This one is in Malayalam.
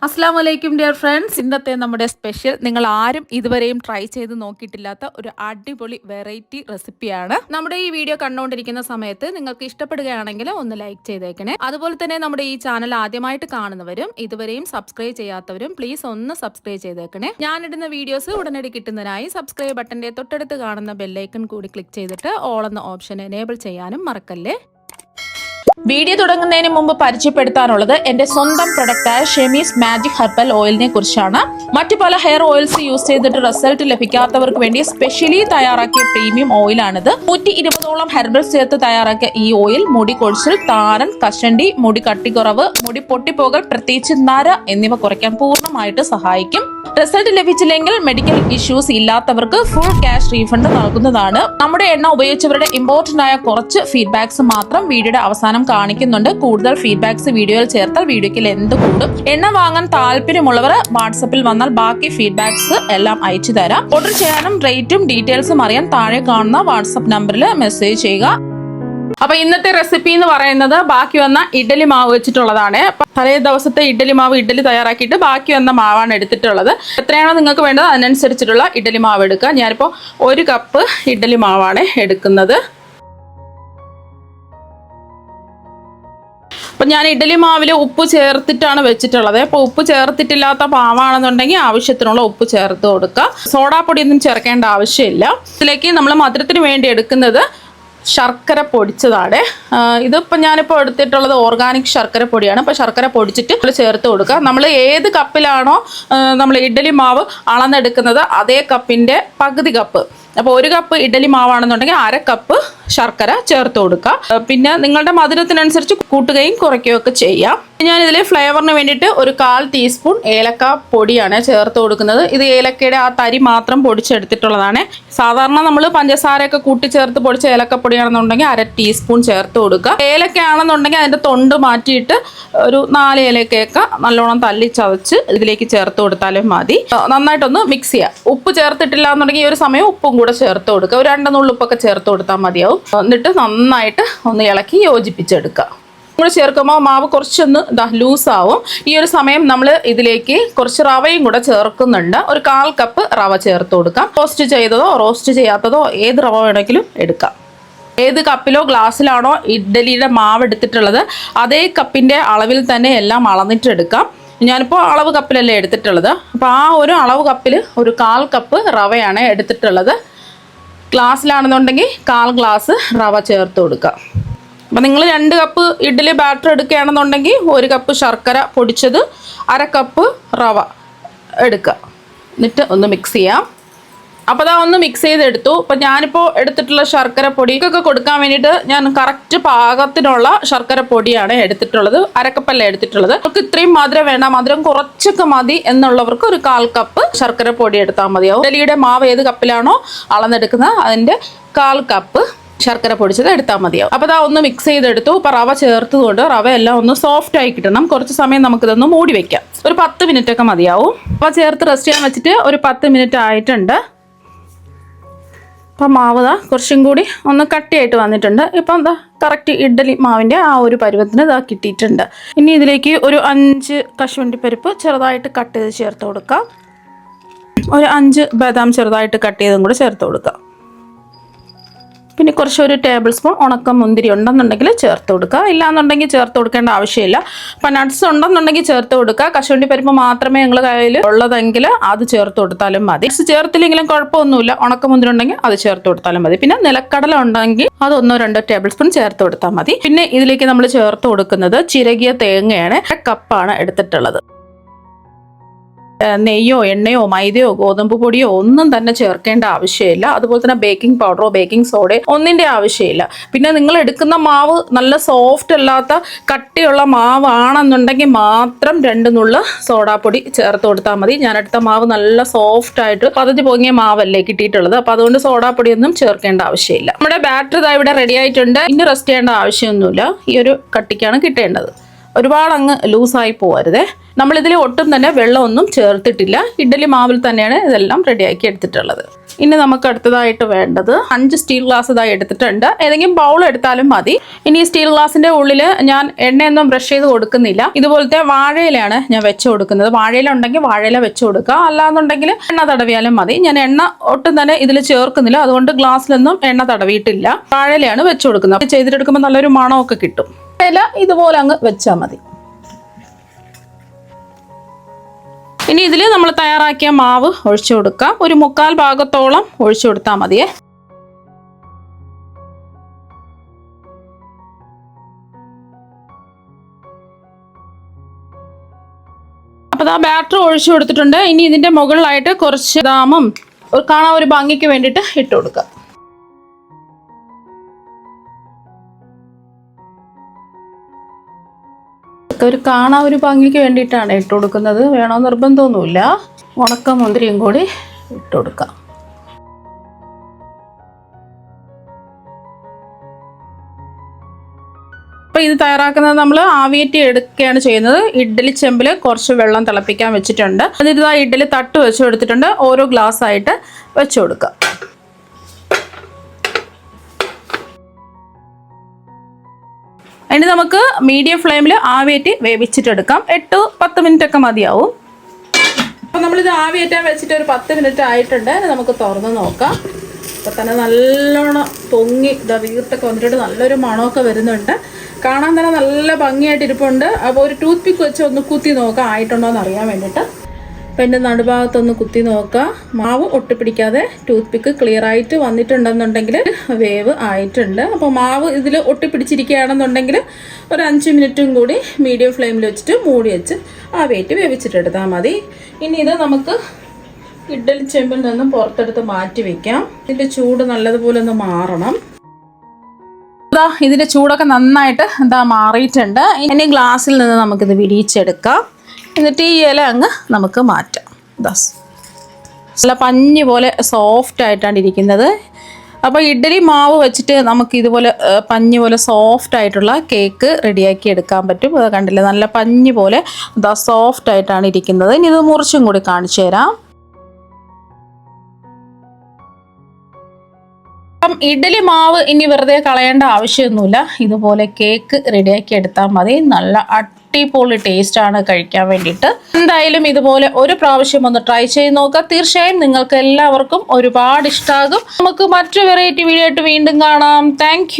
അസ്സലാമലൈക്കും ഡിയർ ഫ്രണ്ട്സ്. ഇന്നത്തെ നമ്മുടെ സ്പെഷ്യൽ നിങ്ങൾ ആരും ഇതുവരെയും ട്രൈ ചെയ്ത് നോക്കിയിട്ടില്ലാത്ത ഒരു അടിപൊളി വെറൈറ്റി റെസിപ്പിയാണ്. നമ്മുടെ ഈ വീഡിയോ കണ്ടുകൊണ്ടിരിക്കുന്ന സമയത്ത് നിങ്ങൾക്ക് ഇഷ്ടപ്പെടുകയാണെങ്കിൽ ഒന്ന് ലൈക്ക് ചെയ്തേക്കണേ. അതുപോലെ തന്നെ നമ്മുടെ ഈ ചാനൽ ആദ്യമായിട്ട് കാണുന്നവരും ഇതുവരെയും സബ്സ്ക്രൈബ് ചെയ്യാത്തവരും പ്ലീസ് ഒന്ന് സബ്സ്ക്രൈബ് ചെയ്തേക്കണേ. ഞാനിടുന്ന വീഡിയോസ് ഉടനടി കിട്ടുന്നതിനായി സബ്സ്ക്രൈബ് ബട്ടന്റെ തൊട്ടടുത്ത് കാണുന്ന ബെല്ലൈക്കൺ കൂടി ക്ലിക്ക് ചെയ്തിട്ട് ഓൾ എന്ന ഓപ്ഷൻ എനേബിൾ ചെയ്യാനും മറക്കല്ലേ. വീഡിയോ തുടങ്ങുന്നതിന് മുമ്പ് പരിചയപ്പെടുത്താനുള്ളത് എന്റെ സ്വന്തം പ്രൊഡക്റ്റായ ഷെമീസ് മാജിക് ഹെർബൽ ഓയിലിനെ കുറിച്ചാണ്. മറ്റു പല ഹെയർ ഓയിൽസ് യൂസ് ചെയ്തിട്ട് റിസൾട്ട് ലഭിക്കാത്തവർക്ക് വേണ്ടി സ്പെഷ്യലി തയ്യാറാക്കിയ പ്രീമിയം ഓയിലാണിത്. 120ഓളം ഹെർബൽസ് ചേർത്ത് തയ്യാറാക്കിയ ഈ ഓയിൽ മുടി കൊഴിച്ചിൽ, താരൻ, കഷണ്ടി, മുടി കട്ടിക്കുറവ്, മുടി പൊട്ടിപ്പോകൽ, പ്രത്യേകിച്ച് നര എന്നിവ കുറയ്ക്കാൻ പൂർണ്ണമായിട്ട് സഹായിക്കും. റിസൾട്ട് ലഭിച്ചില്ലെങ്കിൽ മെഡിക്കൽ ഇഷ്യൂസ് ഇല്ലാത്തവർക്ക് ഫുൾ ക്യാഷ് റീഫണ്ട് നൽകുന്നതാണ്. നമ്മുടെ എണ്ണ ഉപയോഗിച്ചവരുടെ ഇമ്പോർട്ടന്റ് ആയ കുറച്ച് ഫീഡ്ബാക്സ് മാത്രം വീഡിയോയുടെ അവസാനം കാണിക്കുന്നുണ്ട്. കൂടുതൽ ഫീഡ്ബാക്സ് വീഡിയോയിൽ ചേർത്താൽ വീഡിയോയ്ക്ക് ലെന്ത് കൂടും. എണ്ണ വാങ്ങാൻ താല്പര്യമുള്ളവർ വാട്സപ്പിൽ വന്നാൽ ബാക്കി ഫീഡ്ബാക്സ് എല്ലാം അയച്ചു തരാം. ഓർഡർ ചെയ്യാനും റേറ്റും ഡീറ്റെയിൽസും അറിയാൻ താഴെ കാണുന്ന വാട്സപ്പ് നമ്പറിൽ മെസ്സേജ് ചെയ്യുക. അപ്പൊ ഇന്നത്തെ റെസിപ്പി എന്ന് പറയുന്നത് ബാക്കി വന്ന ഇഡ്ഡലി മാവ് വെച്ചിട്ടുള്ളതാണ്. തലേ ദിവസത്തെ ഇഡ്ഡലി തയ്യാറാക്കിയിട്ട് ബാക്കി വന്ന മാവാണ് എടുത്തിട്ടുള്ളത്. എത്രയാണോ നിങ്ങൾക്ക് വേണ്ടത് അതിനനുസരിച്ചിട്ടുള്ള ഇഡ്ഡലി മാവ് എടുക്കുക. ഞാനിപ്പോൾ 1 കപ്പ് ഇഡ്ഡലി മാവാണ് എടുക്കുന്നത്. അപ്പം ഞാൻ ഇഡ്ഡലി മാവിൽ ഉപ്പ് ചേർത്തിട്ടാണ് വെച്ചിട്ടുള്ളത്. അപ്പോൾ ഉപ്പ് ചേർത്തിട്ടില്ലാത്ത മാവാണെന്നുണ്ടെങ്കിൽ ആവശ്യത്തിനുള്ള ഉപ്പ് ചേർത്ത് കൊടുക്കുക. സോഡാപ്പൊടിയൊന്നും ചേർക്കേണ്ട ആവശ്യമില്ല. ഇതിലേക്ക് നമ്മൾ മധുരത്തിന് വേണ്ടി എടുക്കുന്നത് ശർക്കര പൊടിച്ചതാണ്. ഇതിപ്പോൾ ഞാനിപ്പോൾ എടുത്തിട്ടുള്ളത് ഓർഗാനിക് ശർക്കര പൊടിയാണ്. അപ്പോൾ ശർക്കര പൊടിച്ചിട്ട് ചേർത്ത് കൊടുക്കുക. നമ്മൾ ഏത് കപ്പിലാണോ നമ്മൾ ഇഡ്ഡലി മാവ് അളന്നെടുക്കുന്നത് അതേ കപ്പിൻ്റെ പകുതി കപ്പ്. അപ്പോൾ 1 കപ്പ് ഇഡ്ഡലി മാവാണെന്നുണ്ടെങ്കിൽ 1/2 കപ്പ് ശർക്കര ചേർത്ത് കൊടുക്കുക. പിന്നെ നിങ്ങളുടെ മധുരത്തിനനുസരിച്ച് കൂട്ടുകയും കുറയ്ക്കുകയും ഒക്കെ ചെയ്യാം. ഞാനിതിൽ ഫ്ലേവറിന് വേണ്ടിയിട്ട് 1/4 ടീസ്പൂൺ ഏലക്ക പൊടിയാണ് ചേർത്ത് കൊടുക്കുന്നത്. ഇത് ഏലക്കയുടെ ആ തരി മാത്രം പൊടിച്ചെടുത്തിട്ടുള്ളതാണ്. സാധാരണ നമ്മൾ പഞ്ചസാരയൊക്കെ കൂട്ടിച്ചേർത്ത് പൊടിച്ച ഏലക്കപ്പൊടിയാണെന്നുണ്ടെങ്കിൽ 1/2 ടീസ്പൂൺ ചേർത്ത് കൊടുക്കുക. ഏലക്ക ആണെന്നുണ്ടെങ്കിൽ അതിൻ്റെ തൊണ്ട് മാറ്റിയിട്ട് ഒരു 4 ഏലക്കയൊക്കെ നല്ലോണം തല്ലി ചതച്ച് ഇതിലേക്ക് ചേർത്ത് കൊടുത്താലും മതി. നന്നായിട്ടൊന്ന് മിക്സ് ചെയ്യുക. ഉപ്പ് ചേർത്തിട്ടില്ല എന്നുണ്ടെങ്കിൽ ഈ ഒരു സമയം ഉപ്പും കൂടെ ചേർത്ത് കൊടുക്കുക. ഒരു 2 നുള്ളുപ്പൊക്കെ ചേർത്ത് കൊടുത്താൽ മതിയാവും. എന്നിട്ട് നന്നായിട്ട് ഒന്ന് ഇളക്കി യോജിപ്പിച്ചെടുക്കുക. നമ്മൾ ചേർക്കുമ്പോൾ മാവ് കുറച്ചൊന്ന് ലൂസാവും. ഈ ഒരു സമയം നമ്മൾ ഇതിലേക്ക് കുറച്ച് റവയും കൂടെ ചേർക്കുന്നുണ്ട്. ഒരു 1/4 കപ്പ് റവ ചേർത്ത് കൊടുക്കാം. റോസ്റ്റ് ചെയ്തതോ റോസ്റ്റ് ചെയ്യാത്തതോ ഏത് റവ വേണമെങ്കിലും എടുക്കാം. ഏത് കപ്പിലോ ഗ്ലാസ്സിലാണോ ഇഡ്ഡലിയുടെ മാവ് എടുത്തിട്ടുള്ളത് അതേ കപ്പിൻ്റെ അളവിൽ തന്നെ എല്ലാം അളന്നിട്ടെടുക്കാം. ഞാനിപ്പോൾ അളവ് കപ്പിലല്ലേ എടുത്തിട്ടുള്ളത്. അപ്പോൾ ആ ഒരു അളവ് കപ്പിൽ ഒരു 1/4 കപ്പ് റവയാണ് എടുത്തിട്ടുള്ളത്. ഗ്ലാസ്സിലാണെന്നുണ്ടെങ്കിൽ 1/4 ഗ്ലാസ് റവ ചേർത്ത് കൊടുക്കുക. അപ്പം നിങ്ങൾ 2 കപ്പ് ഇഡ്ഡലി ബാറ്റർ എടുക്കുകയാണെന്നുണ്ടെങ്കിൽ 1 കപ്പ് ശർക്കര പൊടിച്ചത്, 1/2 കപ്പ് റവ എടുക്കുക. എന്നിട്ട് ഒന്ന് മിക്സ് ചെയ്യാം. അപ്പോൾ അതാ ഒന്ന് മിക്സ് ചെയ്തെടുത്തു. അപ്പം ഞാനിപ്പോൾ എടുത്തിട്ടുള്ള ശർക്കര പൊടിക്കൊക്കെ കൊടുക്കാൻ വേണ്ടിയിട്ട് ഞാൻ കറക്റ്റ് പാകത്തിനുള്ള ശർക്കര പൊടിയാണ് എടുത്തിട്ടുള്ളത്. 1/2 കപ്പല്ല എടുത്തിട്ടുള്ളത്. നമുക്ക് ഇത്രയും മധുരം വേണ്ട, മധുരം കുറച്ചൊക്കെ മതി എന്നുള്ളവർക്ക് ഒരു 1/4 കപ്പ് ശർക്കര പൊടി എടുത്താൽ മതിയാവും. ഇഡ്ഡലിയുടെ മാവ് ഏത് കപ്പിലാണോ അളന്നെടുക്കുന്നത് അതിൻ്റെ 1/4 കപ്പ് ശർക്കര പൊടിച്ചത് എടുത്താൽ മതിയാവും. അപ്പോൾ അതാ ഒന്ന് മിക്സ് ചെയ്തെടുത്തു. ഇപ്പോൾ റവ ചേർത്തുകൊണ്ട് റവ എല്ലാം ഒന്ന് സോഫ്റ്റ് ആയി കിട്ടണം. കുറച്ച് സമയം നമുക്കിതൊന്ന് മൂടി വെക്കാം. ഒരു 10 മിനിറ്റ് ഒക്കെ മതിയാവും. അപ്പോൾ ചേർത്ത് റെസ്റ്റ് ചെയ്യാൻ വെച്ചിട്ട് ഒരു 10 മിനിറ്റ് ആയിട്ടുണ്ട്. അപ്പം മാവ് കുറച്ചും കൂടി ഒന്ന് കട്ടിയായിട്ട് വന്നിട്ടുണ്ട്. ഇപ്പം എന്താ കറക്റ്റ് ഇഡ്ഡലി മാവിൻ്റെ ആ ഒരു പരുവത്തിന് കിട്ടിയിട്ടുണ്ട്. ഇനി ഇതിലേക്ക് ഒരു 5 കശുവണ്ടി പരിപ്പ് ചെറുതായിട്ട് കട്ട് ചെയ്ത് ചേർത്ത് കൊടുക്കാം. ഒരു 5 ബദാം ചെറുതായിട്ട് കട്ട് ചെയ്തും കൂടെ ചേർത്ത് കൊടുക്കാം. പിന്നെ ഒരു ടേബിൾ സ്പൂൺ ഉണക്ക മുന്തിരി ഉണ്ടെന്നുണ്ടെങ്കിൽ ചേർത്ത് കൊടുക്കുക. ഇല്ലാന്നുണ്ടെങ്കിൽ ചേർത്ത് കൊടുക്കേണ്ട ആവശ്യമില്ല. അപ്പം നട്ട്സ് ഉണ്ടെന്നുണ്ടെങ്കിൽ ചേർത്ത് കൊടുക്കുക. കശുവണ്ടി പരിപ്പ് മാത്രമേ നിങ്ങൾ കയ്യിൽ ഉള്ളതെങ്കിൽ അത് ചേർത്ത് കൊടുത്താലും മതി. നട്ട്സ് ചേർത്തില്ലെങ്കിലും കുഴപ്പമൊന്നുമില്ല. ഉണക്ക മുന്തിരി ഉണ്ടെങ്കിൽ അത് ചേർത്ത് കൊടുത്താലും മതി. പിന്നെ നിലക്കടല ഉണ്ടെങ്കിൽ അത് 1-2 ടേബിൾ സ്പൂൺ ചേർത്ത് കൊടുത്താൽ മതി. പിന്നെ ഇതിലേക്ക് നമ്മൾ ചേർത്ത് കൊടുക്കുന്നത് ചിരകിയ തേങ്ങയാണ്. 1 കപ്പാണ് എടുത്തിട്ടുള്ളത്. നെയ്യോ എണ്ണയോ മൈദയോ ഗോതമ്പ് പൊടിയോ ഒന്നും തന്നെ ചേർക്കേണ്ട ആവശ്യമില്ല. അതുപോലെ തന്നെ ബേക്കിംഗ് പൗഡറോ ബേക്കിംഗ് സോഡയോ ഒന്നിൻ്റെ ആവശ്യമില്ല. പിന്നെ നിങ്ങൾ എടുക്കുന്ന മാവ് നല്ല സോഫ്റ്റ് അല്ലാത്ത കട്ടിയുള്ള മാവാണെന്നുണ്ടെങ്കിൽ മാത്രം 2 നുള്ള് സോഡാപ്പൊടി ചേർത്ത് കൊടുത്താൽ മതി. ഞാനെടുത്ത മാവ് നല്ല സോഫ്റ്റ് ആയിട്ട് പതഞ്ഞ് പൊങ്ങിയ മാവല്ലേ കിട്ടിയിട്ടുള്ളത്. അപ്പോൾ അതുകൊണ്ട് സോഡാപ്പൊടിയൊന്നും ചേർക്കേണ്ട ആവശ്യമില്ല. നമ്മുടെ ബാറ്റർ ഇവിടെ റെഡി ആയിട്ടുണ്ട്. ഇനി റെസ്റ്റ് ചെയ്യേണ്ട ആവശ്യമൊന്നുമില്ല. ഈ ഒരു കട്ടിക്കാണ് കിട്ടേണ്ടത്. ഒരുപാട് അങ്ങ് ലൂസായി പോകരുതേ. നമ്മളിതിൽ ഒട്ടും തന്നെ വെള്ളമൊന്നും ചേർത്തിട്ടില്ല. ഇഡ്ഡലി മാവിൽ തന്നെയാണ് ഇതെല്ലാം റെഡിയാക്കി എടുത്തിട്ടുള്ളത്. ഇനി നമുക്ക് അടുത്തതായിട്ട് വേണ്ടത് 5 സ്റ്റീൽ ഗ്ലാസ് ഇതായി എടുത്തിട്ടുണ്ട്. ഏതെങ്കിലും ബൗൾ എടുത്താലും മതി. ഇനി ഈ സ്റ്റീൽ ഗ്ലാസിന്റെ ഉള്ളിൽ ഞാൻ എണ്ണയൊന്നും ബ്രഷ് ചെയ്ത് കൊടുക്കുന്നില്ല. ഇതുപോലത്തെ വാഴയിലാണ് ഞാൻ വെച്ച് കൊടുക്കുന്നത്. വാഴയില ഉണ്ടെങ്കിൽ വാഴയില വെച്ച് കൊടുക്കുക, അല്ലാന്നുണ്ടെങ്കിൽ എണ്ണ തടവിയാലും മതി. ഞാൻ എണ്ണ ഒട്ടും തന്നെ ഇതിൽ ചേർക്കുന്നില്ല, അതുകൊണ്ട് ഗ്ലാസ്സിലൊന്നും എണ്ണ തടവിയിട്ടില്ല. വാഴയിലാണ് വെച്ച് കൊടുക്കുന്നത്. ചെയ്തിട്ടെടുക്കുമ്പോൾ നല്ലൊരു മണമൊക്കെ കിട്ടും. ഇല ഇതുപോലെ അങ്ങ് വെച്ചാൽ മതി. ഇനി ഇതിൽ നമ്മൾ തയ്യാറാക്കിയ മാവ് ഒഴിച്ചു കൊടുക്കാം. ഒരു 3/4 ഭാഗത്തോളം ഒഴിച്ചു കൊടുത്താൽ മതിയേ. അപ്പോൾ ആ ബാറ്റർ ഒഴിച്ചു കൊടുത്തിട്ടുണ്ട്. ഇനി ഇതിന്റെ മുകളിലായിട്ട് കുറച്ച് ബദാമും കാണാൻ ഒരു ഭംഗിക്ക് വേണ്ടിയിട്ട് ഇട്ട് കൊടുക്കാം. ഒരു കാണാൻ ഒരു ഭംഗിക്ക് വേണ്ടിയിട്ടാണ് ഇട്ട് കൊടുക്കുന്നത്. വേണോ നിർബന്ധമൊന്നുമില്ല. ഉണക്ക മുന്തിരിയും കൂടി ഇട്ട് കൊടുക്കാം. അപ്പോൾ ഇത് തയ്യാറാക്കുന്നത് നമ്മൾ ആവിയേറ്റി എടുക്കുകയാണ് ചെയ്യുന്നത്. ഇഡ്ഡലി ചെമ്പിൽ കുറച്ച് വെള്ളം തിളപ്പിക്കാൻ വെച്ചിട്ടുണ്ട്. എന്നിട്ട് ആ ഇഡ്ഡലി തട്ട് വെച്ച് കൊടുത്തിട്ടുണ്ട്. ഓരോ ഗ്ലാസ് ആയിട്ട് വെച്ച് കൊടുക്കുക. ഇനി നമുക്ക് മീഡിയം ഫ്ലെയിമിൽ ആവിയേറ്റി വേവിച്ചിട്ടെടുക്കാം. 8-10 മിനിറ്റ് ഒക്കെ മതിയാവും. അപ്പോൾ നമ്മളിത് ആവിയേറ്റാൻ വെച്ചിട്ട് ഒരു 10 മിനിറ്റ് ആയിട്ടുണ്ട്. നമുക്ക് തുറന്ന് നോക്കാം. അപ്പോൾ തന്നെ നല്ലോണം പൊങ്ങി വീർത്തൊക്കെ വന്നിട്ട് നല്ലൊരു മണമൊക്കെ വരുന്നുണ്ട്. കാണാൻ തന്നെ നല്ല ഭംഗിയായിട്ട് ഇരിപ്പുണ്ട്. അപ്പോൾ ഒരു ടൂത്ത് പിക്ക് വെച്ച് ഒന്ന് കുത്തി നോക്കാം ആയിട്ടുണ്ടോ എന്ന് അറിയാൻ വേണ്ടിയിട്ട്. അപ്പം എൻ്റെ നടുഭാഗത്തൊന്ന് കുത്തി നോക്കുക. മാവ് ഒട്ടിപ്പിടിക്കാതെ ടൂത്ത് പിക്ക് ക്ലിയർ ആയിട്ട് വന്നിട്ടുണ്ടെന്നുണ്ടെങ്കിൽ വേവ് ആയിട്ടുണ്ട്. അപ്പോൾ മാവ് ഇതിൽ ഒട്ടിപ്പിടിച്ചിരിക്കുകയാണെന്നുണ്ടെങ്കിൽ ഒരു 5 മിനിറ്റും കൂടി മീഡിയം ഫ്ലെയിമിൽ വെച്ചിട്ട് മൂടി വെച്ച് ആവിയേറ്റ് വേവിച്ചിട്ടെടുത്താൽ മതി. ഇനി ഇത് നമുക്ക് ഇഡ്ഡലി ചെമ്പിൽ നിന്നും പുറത്തെടുത്ത് മാറ്റി വയ്ക്കാം. ഇതിൻ്റെ ചൂട് നല്ലതുപോലെ ഒന്ന് മാറണം. ഇതിൻ്റെ ചൂടൊക്കെ നന്നായിട്ട് മാറിയിട്ടുണ്ട്. ഇനി ഗ്ലാസ്സിൽ നിന്ന് നമുക്കിത് വിടിയിച്ചെടുക്കാം. എന്നിട്ട് ഈ ഇല അങ്ങ് നമുക്ക് മാറ്റാം. നല്ല പഞ്ഞി പോലെ സോഫ്റ്റ് ആയിട്ടാണ് ഇരിക്കുന്നത്. അപ്പോൾ ഇഡ്ഡലി മാവ് വെച്ചിട്ട് നമുക്ക് ഇതുപോലെ പഞ്ഞി പോലെ സോഫ്റ്റ് ആയിട്ടുള്ള കേക്ക് റെഡിയാക്കി എടുക്കാൻ പറ്റും. അത് കണ്ടില്ലേ, നല്ല പഞ്ഞി പോലെ സോഫ്റ്റ് ആയിട്ടാണ് ഇരിക്കുന്നത്. ഇനി ഇത് മുറിച്ചും കൂടി കാണിച്ചു തരാം. അപ്പം ഇഡ്ഡലി മാവ് ഇനി വെറുതെ കളയേണ്ട ആവശ്യമൊന്നുമില്ല. ഇതുപോലെ കേക്ക് റെഡിയാക്കി എടുത്താൽ മതി. നല്ല അടിപൊളി ടേസ്റ്റ് ആണ് കഴിക്കാൻ വേണ്ടിയിട്ട്. എന്തായാലും ഇതുപോലെ ഒരു പ്രാവശ്യം ഒന്ന് ട്രൈ ചെയ്ത് നോക്കുക. തീർച്ചയായും നിങ്ങൾക്ക് എല്ലാവർക്കും ഒരുപാട് ഇഷ്ടമാകും. നമുക്ക് മറ്റൊരു വെറൈറ്റി വീഡിയോ ആയിട്ട് വീണ്ടും കാണാം. താങ്ക്